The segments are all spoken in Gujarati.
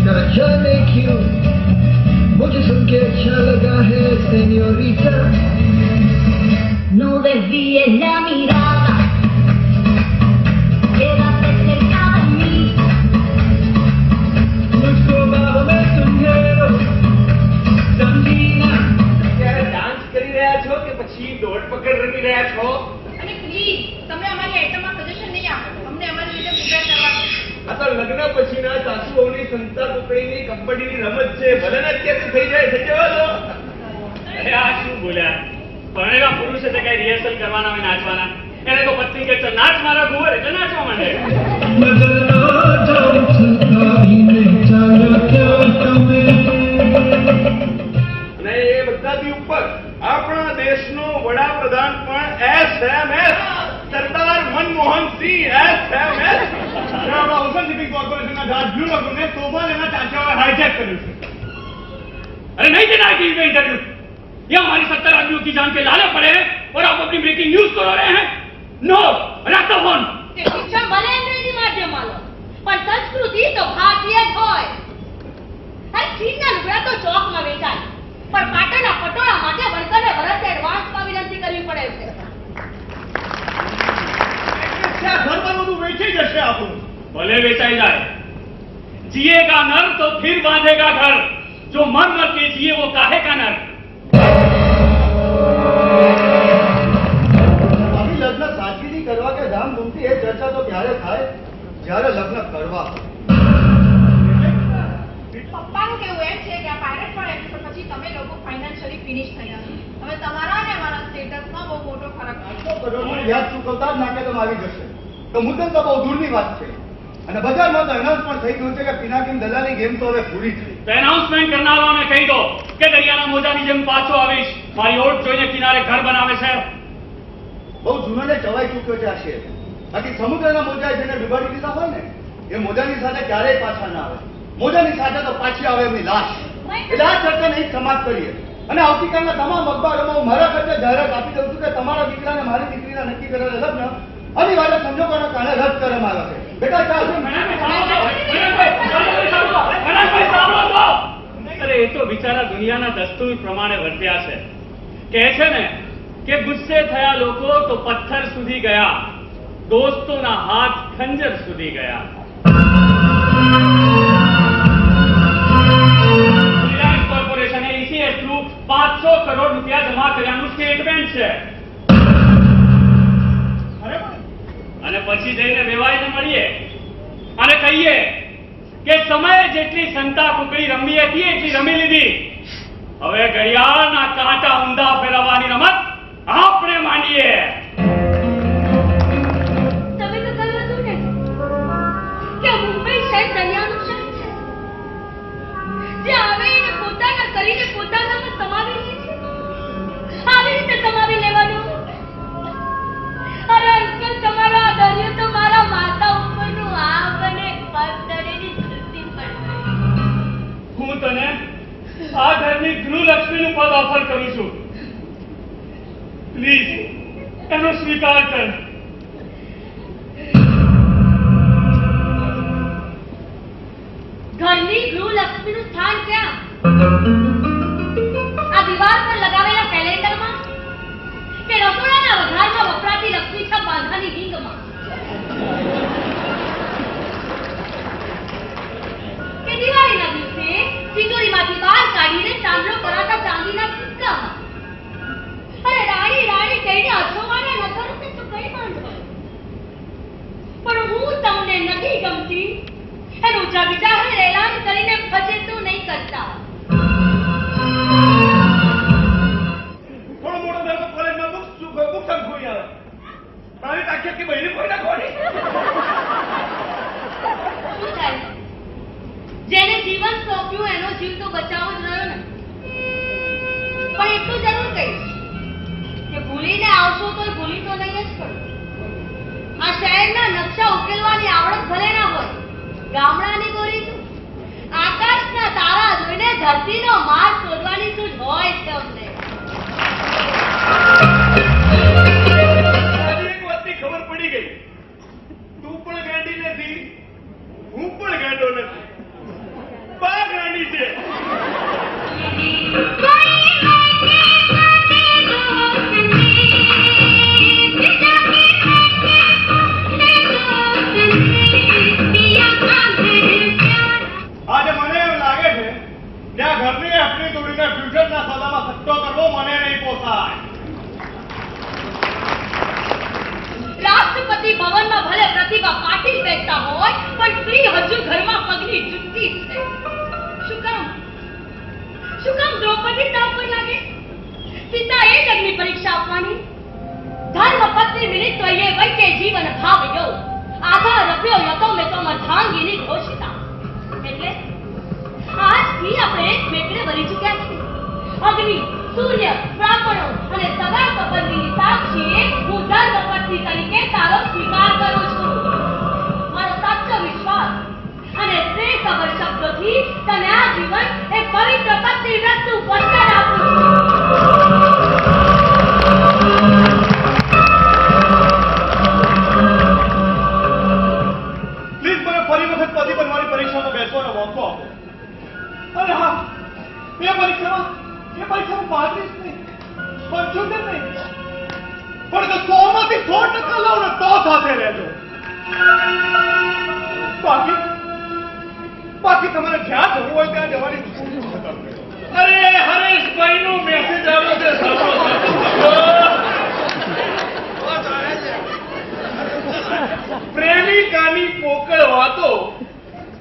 ना जाने क्यों मुझे सुन के अच्छा लगा है señorita. No desvíes la mirada, quédate cerca de mí. मुझको बाहों में तुम घेरो, समझीना. ત્યારે ડાન્સ કરી રહ્યા છો કે પછી દોડ પકડ રમી રહ્યા છો? અને પ્લીઝ તમે અમારી આઈટમમાં સજેશન નહીં આપો. અમને અમારી રીતે પ્રિપેર કરવા દો. આ તો લગ્ન પછીના સાસુઓની સંતા કુકડીની કબડ્ડીની રમત છે. ભલે ને અત્યારે થઈ જાય છે જવા દો. અરે આ શું બોલ્યા? પરણેલા પુરુષે તો કઈ રિહર્સલ કરવાના હોય નાચવાના? એને તો પત્ની કે ચલ નાચ મારા ગુવર એટલે નાચવા માંડે. અને એ બધાથી ઉપર આપણા દેશનો વડાપ્રધાન પણ SMS સરદાર મનમોહન સિંહ SMS આપણા ઓશન શિપિંગ કોર્પોરેશનના જહાજ બ્લુ લોકોને તોફાન એના ચાચાઓએ હાઈજેક કર્યું છે. अरे नहीं देना है टीवी में इंटरव्यू. ये हमारी 70 आदमियों की जान के लाले पड़े हैं और आप अपनी ब्रेकिंग न्यूज करा रहे हैं. नो रख दो फोन. કે શિક્ષણ ભલે અંગ્રેજી માધ્યમમાં લો પણ સંસ્કૃતિ તો ભારતીય જ હોય. આ ચીનના લુગડા તો ચોકમાં વેચાય પણ પાટણના પટોળા માટે વર્કરને વર્ષ એડવાન્સમાં વિનંતી કરવી પડે છે. ઘરમાં બધું વેચી જશે આપણું. भले बेचाई जाए. जिएगा नर तो फिर बांधेगा घर. जो मर मर के जिए वो काहे का नर. આવી લગ્ન સાદગીથી કરવા કે ધામધૂમથી એ ચર્ચા તો ત્યારે થાય જ્યારે લગ્ન કરવા. પપ્પાનું કેવું એમ છે કે આ પાયરેટ પણ એપિસોડ પછી તમે લોકો ફાઇનાન્શિયલી ફિનિશ થઈ ગયા. હવે તમારા અને અમારા સ્ટેટસમાં બહુ મોટો ફરક છે. યાદ ચૂકવતા જ નાકે આવી જશે તો મુદ્દે તો બહુ દૂરની વાત છે. અને બજારમાં તો એનાઉન્સમેન્ટ થઈ ગયું છે કે પિનાકીન દલાલી ગેમ તો હવે પૂરી થઈ. તો એનાઉન્સમેન્ટ કરનારાઓને કહી દો કે દરિયાના મોજાની જેમ પાછો આવીશ. મારી ઓટ જોઈને કિનારે ઘર બનાવે છે. બહુ જૂનાને ચવાઈ ચૂક્યો છે આ શેર. બાકી સમુદ્રના મોજાએ જેને ડુબાડી દીધા હોય ને એ મોજાની સાથે ક્યારેય પાછા ના આવે. મોજાની સાથે તો પાછી આવે એમની લાશ. એટલે આ ચર્ચાને અહીં સમાપ્ત કરીએ અને આવતીકાલના તમામ અખબારોમાં હું મારા ખર્ચે જાહેરાત આપી દઉં છું કે તમારા દીકરાને મારી દીકરીના નક્કી કરેલા લગ્ન અનિવાર્ય સંજોગોના કારણે રદ કરવામાં આવે છે. બેટા ચાલ. અરે એ તો બિચારા દુનિયાના દસ્તુર પ્રમાણે વર્ત્યા છે. કહે છે ને કે ગુસ્સે થયા લોકો તો પથ્થર સુધી ગયા, દોસ્તોના હાથ ખંજર સુધી ગયા. રિલાયન્સ કોર્પોરેશને ECS થ્રુ 500 કરોડ રૂપિયા જમા કર્યાનું સ્ટેટમેન્ટ છે. અને પછી જઈને વેવાઈને મળીએ અને કહીએ કે સમયે જેટલી સંતા કુકડી રમી હતી એટલી રમી લીધી. હવે ઘડિયાળના કાંટા ઊંધા ફેરવવાની રમત આપણે માંડીએ. તમે તો કહ્યું હતું ને કે મુંબઈ શહેર દરિયાનું શહેર છે જે આવે એને પોતાના કરીને પોતાનામાં સમાવી લે છે. આવી રીતે સમાવી લેવાનું. અરે અંકલ તમારો આ દરિયો તો મારા માથા ઉપરનું આગ અને પથ્થરેની ધરતી પર છે. હું તને આ ઘરની ગૃહલક્ષ્મીનું પદ ઓફર કરું છું. પ્લીઝ એનો સ્વીકાર કર. ઘરની ગૃહલક્ષ્મીનું સ્થાન ક્યાં? આ દિવાલ પર લગાવેલા કેલેન્ડરમાં કે રસોડાના વઘારમાં વપરાતી લક્ષ્મી છાપ બાંધાની રીંગમાં કે દિવાળીના દિવસે તિજોરીમાંથી બહાર કાઢીને ચાંદલો કરાતા ચાંદીના સિક્કામાં. અરે રાણી રાણી કહીને અછોવાને ન કરું તો કઈ વાંધો પણ હું તમને નથી ગમતી એનું જગજાહેર એલાન કરીને ફજેતું નહીં કરતા. થોડો મોટો થયો કોલેજમાં બુક સંખોઈ આવે તારી ટાંકી કે બહેરી કોઈ ના ખોડી. શું થાય? જેને જીવન સોંપ્યું એનો જીવ તો બચાવવો જ રહ્યો ને. પણ એટલું જરૂર કહીશ કે ભૂલીને આવશો તો ભૂલી તો નહીં જ પડો. આ શહેરના નકશા ઉકેલવાની આવડત ભલે ના હોય, ગામડાની ગોરી છું. આકાશના તારા જોઈને ધરતીનો માર્ગ શોધવાની સૂઝ હોય છે અમને. એક વાતની ખબર પડી ગઈ. તું પણ ગાંડી નથી, હું પણ ગાંડો નથી. કે ફ્યુચરના સોદામાં સટ્ટો કરવો મને નહીં પોસાય. રાષ્ટ્રપતિ ભવનમાં ભલે પ્રતિભા પાટીલ બેઠતા હોય પણ સ્ત્રી હજુ ઘરમાં પગની જુત્તી છે. શું કામ દ્રૌપદી તાવ પર લાગે? સીતા એ જ અગ્નિ પરીક્ષા આપવાની. ધર્મ પત્ની મિલિત્વયે વૈકે જીવન ભાવ્યો આધા રભ્યો યતો મેં તો મધાંગીની ઘોષિતા. એટલે આજથી આપણે એક મેકડે વળી ચૂક્યા છીએ. અગ્નિ, સૂર્ય, બ્રાહ્મણો અને સગા સંબંધીની સાક્ષીએ હું ધર્મ પત્ની તરીકે તારો સ્વીકાર કરું છું. મારો સાચો વિશ્વાસ અને પ્રેમસભર શબ્દોથી તને આ જીવન એક પવિત્ર પત્ની વ્રતનું વચન આપું છું. પ્લીઝ મને ફરી વખત પતિ બનવાની પરીક્ષામાં બેસવાનો મોકો આપો. અરે હા, એ પરીક્ષામાં 35 નહીં, 75 નહીં, પણ જો 100 માંથી 100% લાવો ને તો સાથે રહેજો. બાકી તમારે જ્યાં જવું હોય ત્યાં જવાની છૂટ છે. અરે હરેશભાઈ નું મેસેજ આવ્યો છે. પ્રેમિકાની પોકળ વાતો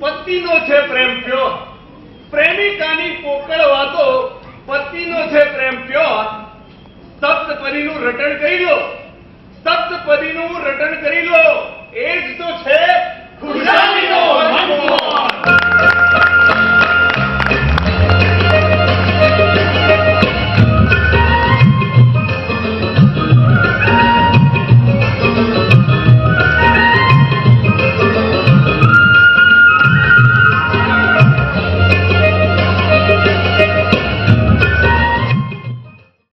પતિનો છે પ્રેમ પ્યોર. પ્રેમિકાની પોકળ વાતો પતિનો છે પ્રેમ પ્યોર. સપ્તપદીનું રટણ કરી લો, સપ્તપદીનું રટણ કરી લો. એ જ તો છે ખુશાલી.